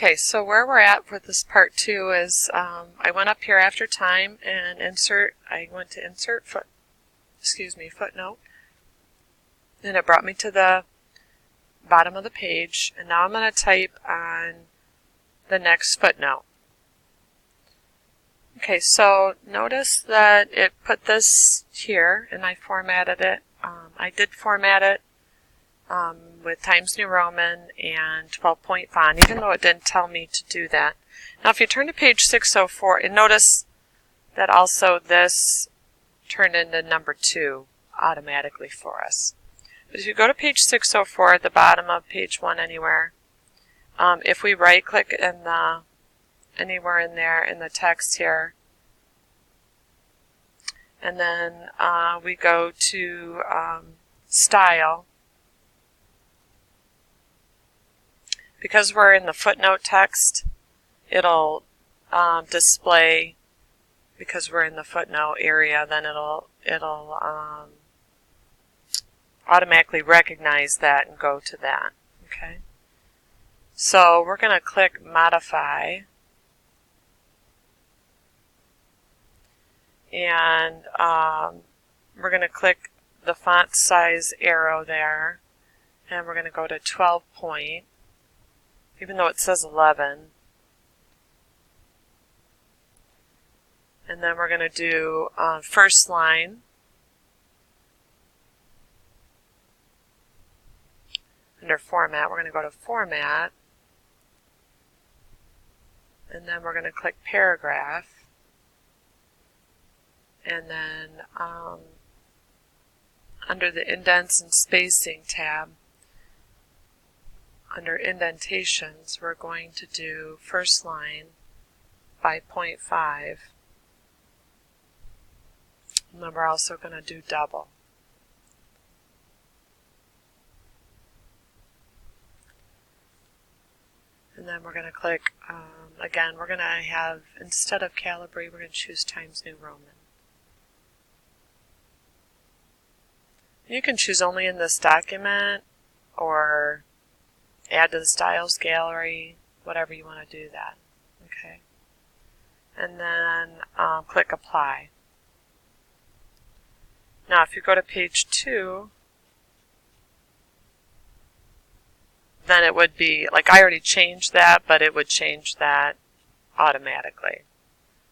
Okay, so where we're at for this part 2 is I went up here after time and I went to insert footnote, and it brought me to the bottom of the page, and now I'm going to type on the next footnote. Okay, so notice that it put this here, and I formatted it. I did format it with Times New Roman and 12-point font, even though it didn't tell me to do that. Now if you turn to page 604, and notice that also this turned into number 2 automatically for us. But if you go to page 604 at the bottom of page 1 anywhere, if we right click in anywhere in there in the text here, and then we go to style, because we're in the footnote text, it'll display, because we're in the footnote area, then it'll automatically recognize that and go to that. Okay. So we're going to click modify, and we're going to click the font size arrow there, and we're going to go to 12 point, even though it says 11. And then we're going to do first line. Under format, we're going to go to format, and then we're going to click paragraph, and then under the indents and spacing tab, under indentations, we're going to do first line by 0.5, and then we're also going to do double. And then we're going to click, again, we're going to have, instead of Calibri, we're going to choose Times New Roman. You can choose only in this document, or add to the styles gallery, whatever you want to do that. Okay. And then click apply. Now if you go to page 2, then it would be, like I already changed that, but it would change that automatically.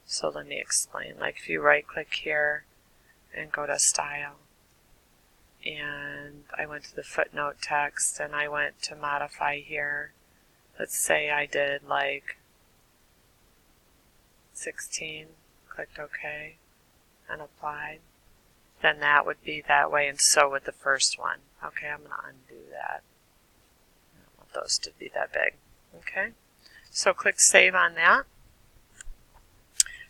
So let me explain. Like if you right click here and go to style, and I went to the footnote text and I went to modify here. Let's say I did like 16, clicked OK, and applied. Then that would be that way, and so would the first one. Okay, I'm going to undo that. I don't want those to be that big. Okay, so click Save on that.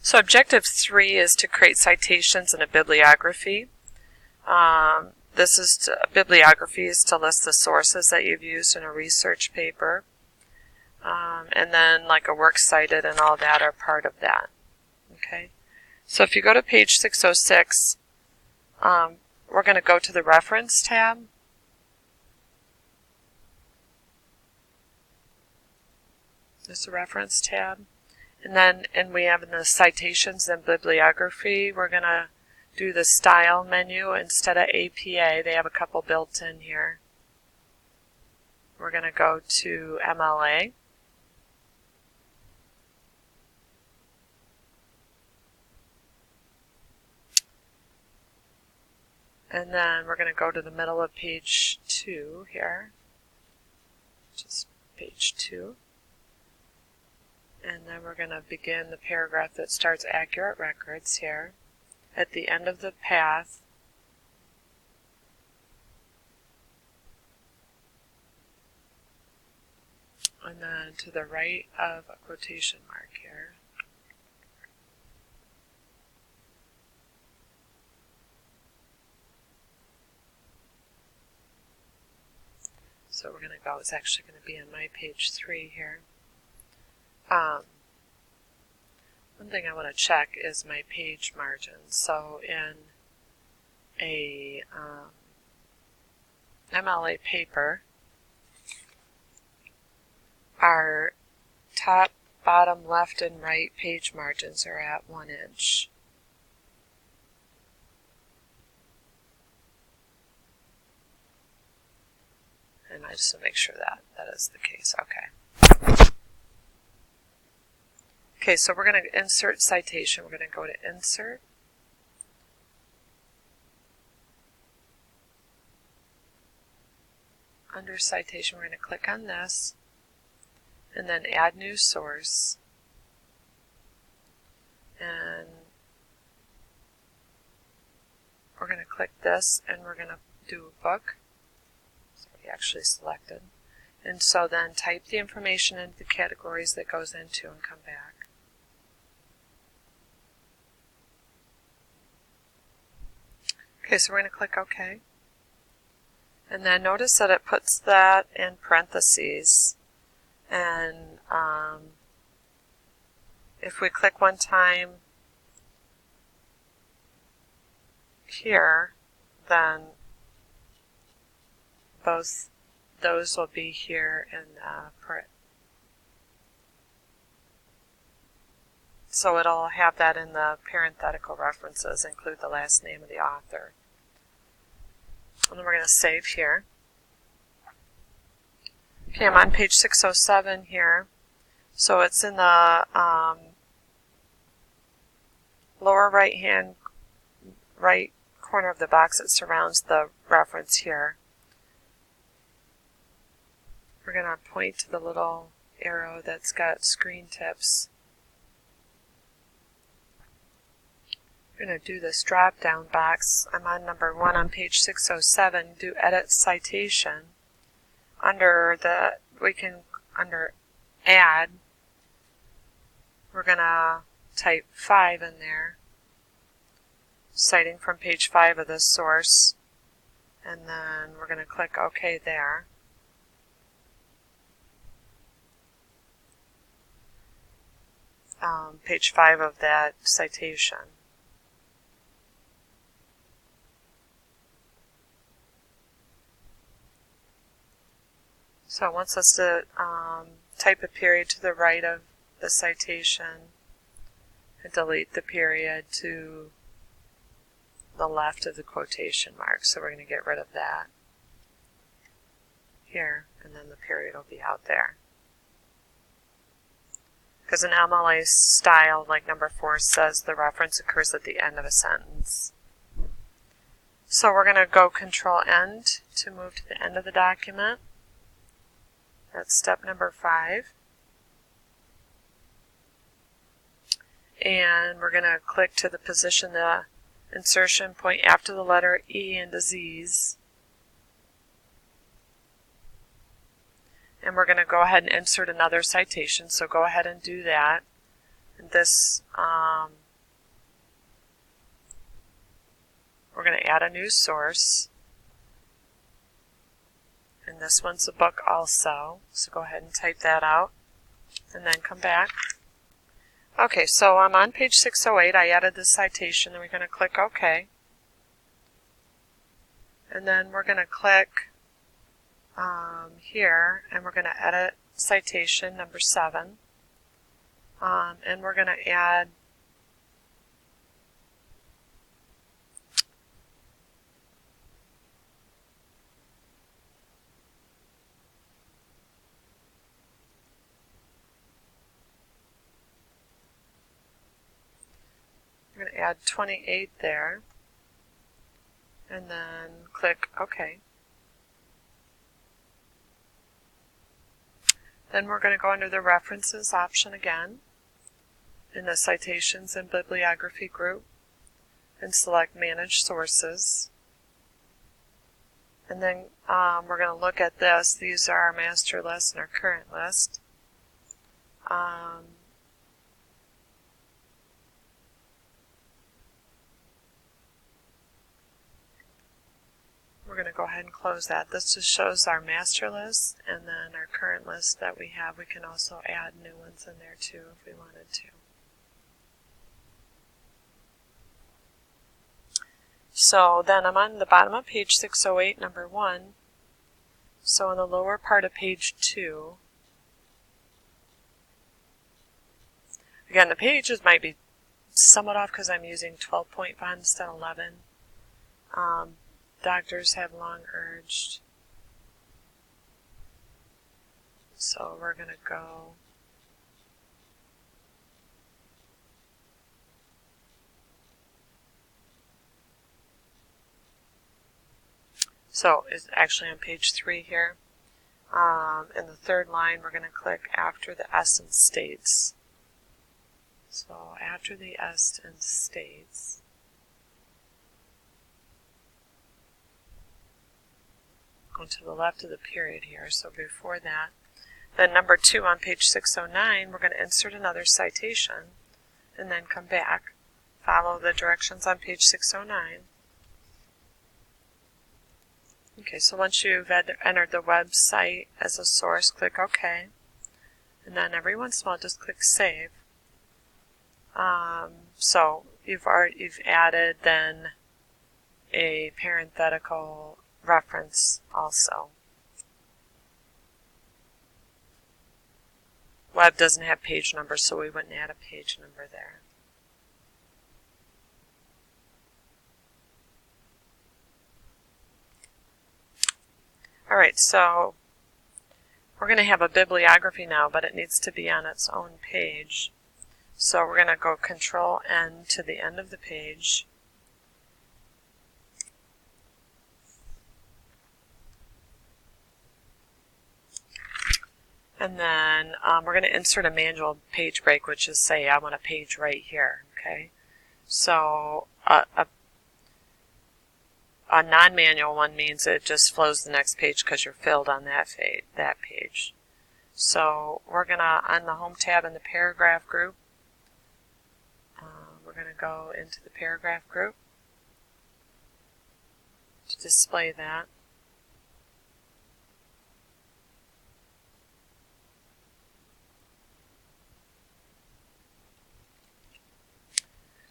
So objective 3 is to create citations in a bibliography. Bibliography is to list the sources that you've used in a research paper. And then like a works cited and all that are part of that. Okay, so if you go to page 606, we're going to go to the reference tab. There's the reference tab. And we have in the citations and bibliography, we're going to do the style menu instead of APA. They have a couple built in here. We're going to go to MLA. And then we're going to go to the middle of page 2 here, which is page 2. And then we're going to begin the paragraph that starts accurate records here. At the end of the path, and then to the right of a quotation mark here. So we're going to go, it's actually going to be on my page 3 here. One thing I want to check is my page margins. So in a MLA paper, our top, bottom, left, and right page margins are at 1 inch. And I just want to make sure that that is the case. Okay. Okay, so we're going to insert citation. We're going to go to Insert. Under Citation, we're going to click on this, and then Add New Source. And we're going to click this, and we're going to do Book. So we actually selected. And so then type the information into the categories that goes into and come back. Okay, so we're going to click OK. And then notice that it puts that in parentheses. And if we click one time here, then both those will be here in print. So it'll have that in the parenthetical references, include the last name of the author. And then we're going to save here. Okay, I'm on page 607 here. So it's in the lower right corner of the box that surrounds the reference here. We're going to point to the little arrow that's got screen tips. We're going to do this drop-down box. I'm on number 1 on page 607. Do Edit Citation. Under Add, we're going to type 5 in there, citing from page 5 of the source, and then we're going to click OK there. Page 5 of that citation. So it wants us to type a period to the right of the citation and delete the period to the left of the quotation mark. So we're going to get rid of that here, and then the period will be out there. Because in MLA style, like number 4 says, the reference occurs at the end of a sentence. So we're going to go Control End to move to the end of the document. That's step number 5. And we're going to click to the position the insertion point after the letter E into Z's. And we're going to go ahead and insert another citation, so go ahead and do that. And this, we're going to add a new source. And this one's a book also, so go ahead and type that out and then come back. Okay, so I'm on page 608. I added the citation, and we're going to click OK. And then we're going to click here, and we're going to edit citation number 7. And we're going to add I'm going to add 28 there, and then click OK. Then we're going to go under the References option again in the Citations and Bibliography group and select Manage Sources. And then we're going to look at this. These are our master list and our current list. We're going to go ahead and close that. This just shows our master list, and then our current list that we have. We can also add new ones in there too if we wanted to. So then I'm on the bottom of page 608, number 1. So in the lower part of page 2, Again, the pages might be somewhat off because I'm using 12-point font instead of 11. Doctors have long urged. So we're going to go so it's actually on page 3 here. In the third line, we're going to click after the S and states. So after the S and states, going to the left of the period here, so before that. Then number 2 on page 609, we're going to insert another citation and then come back. Follow the directions on page 609. Okay, so once you've entered the website as a source, click OK. And then every once in a while, just click Save. So you've added then a parenthetical reference also. Web doesn't have page numbers, so we wouldn't add a page number there. Alright, so we're going to have a bibliography now, but it needs to be on its own page. So we're going to go Control-N to the end of the page. And then we're going to insert a manual page break, which is say I want a page right here. Okay, so a non-manual one means it just flows the next page because you're filled on that page. So we're going to, on the Home tab in the Paragraph group, we're going to go into the Paragraph group to display that.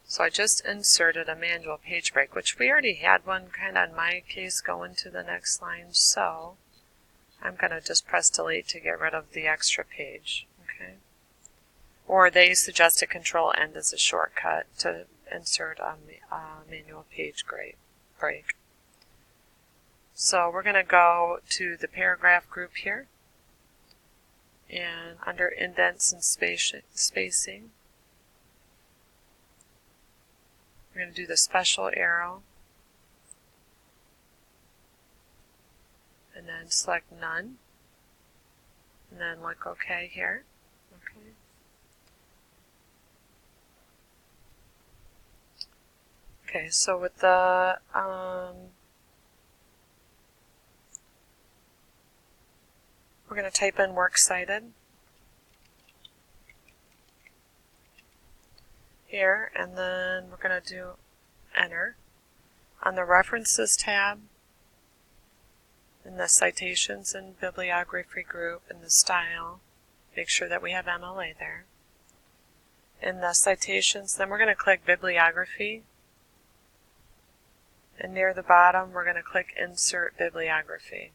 So I just inserted a manual page break, which we already had one kind of in my case going to the next line, so I'm going to just press delete to get rid of the extra page. Okay. Or they suggested Control-N as a shortcut to insert a manual page break. So we're going to go to the Paragraph group here, and under Indents and Spacing, we're going to do the special arrow, and then select None, and then click OK here. Okay. Okay, so with the we're going to type in Works Cited here, and then we're going to do Enter. On the References tab, in the Citations and Bibliography group, in the Style, make sure that we have MLA there. In the Citations, then we're going to click Bibliography, and near the bottom we're going to click Insert Bibliography.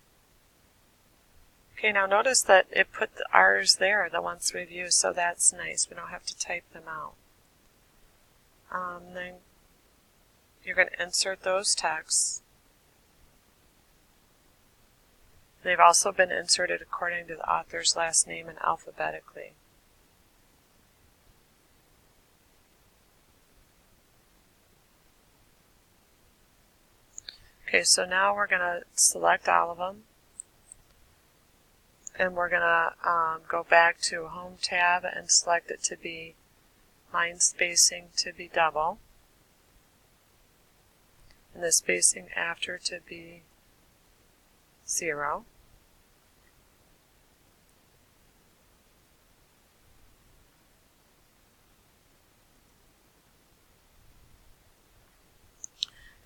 Okay, now notice that it put the R's there, the ones we've used, so that's nice. We don't have to type them out. Then you're going to insert those texts. They've also been inserted according to the author's last name and alphabetically. Okay, so now we're going to select all of them, and we're going to go back to Home tab and select it to be line spacing to be double, and the spacing after to be 0.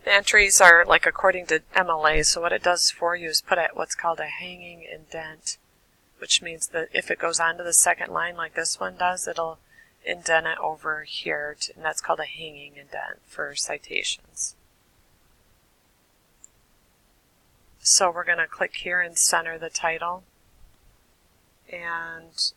The entries are like according to MLA, so what it does for you is put at what's called a hanging indent, which means that if it goes onto the second line like this one does, it'll indent it over here, and that's called a hanging indent for citations. So we're going to click here and center the title, and